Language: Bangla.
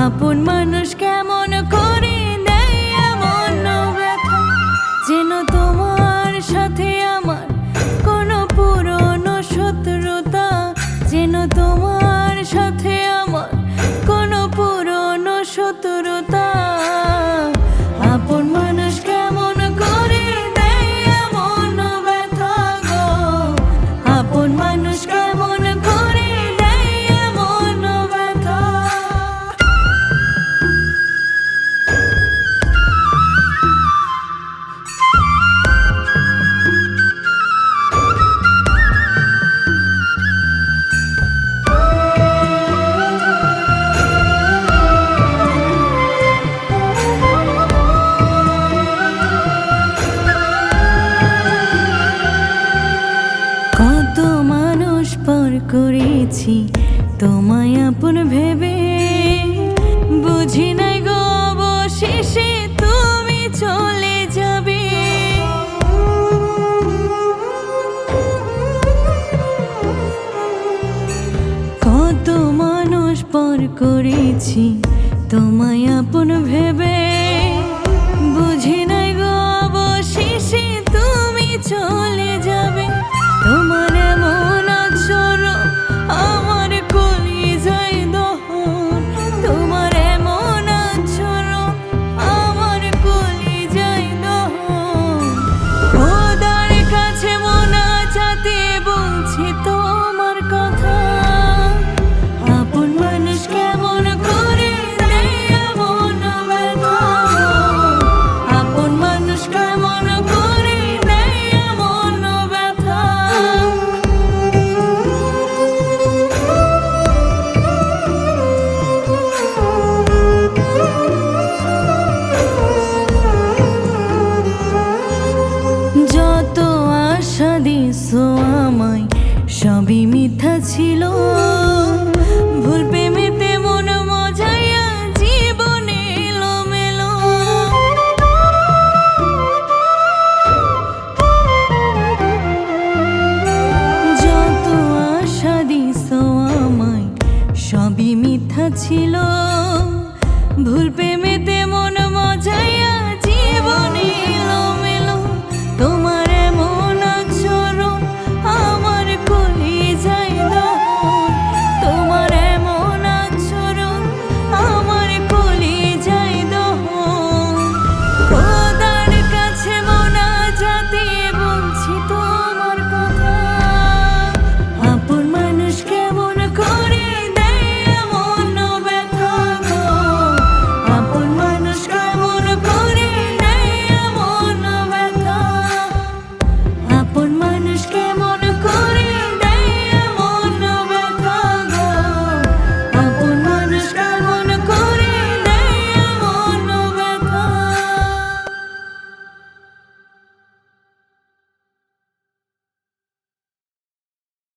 আপন মানুষ কেমন করে দেয় এমন ব্যথা, যেন তোমার সাথে আমার কোনো পুরনো শত্রুতা, যেন তোমার সাথে আমার কোনো পুরনো শত্রুতা। আপন মানুষ কেমন করে দেয় এমন ব্যথা গো, আপন মানুষ কেমন করে দেয় এমন ব্যথা। কত মানুষ পর করেছি তোমায় আপন ভেবে, বুঝি নাই গো অবশেষে তুমি চলে যাবে। কত মানুষ পর করেছি তোমায় আপন ভেবে, বুঝি নাই গো অবশেষে তুমি চলে যাবে। তোমার এমন আচরণ আমার কলিজায় দহন, তোমার এমন আচরণ আমার কলিজায় দহন। খোদার কাছে মোনাজাতে বলছি তোমার কথা, আপন মানুষ কেমন করে দেয় এমন ব্যথা, আপন মানুষ কেমন করে দেয় এমন ব্যথা। যত আশা দিছো আমায় সবই মিথ্যা ছিল, ভুল প্রেমেতে মন মজাইয়া জীবনে এলোমেলো। যত আশা দিছো আমায় সবই মিথ্যা ছিল, ভুল প্রেমেতে মন মজাই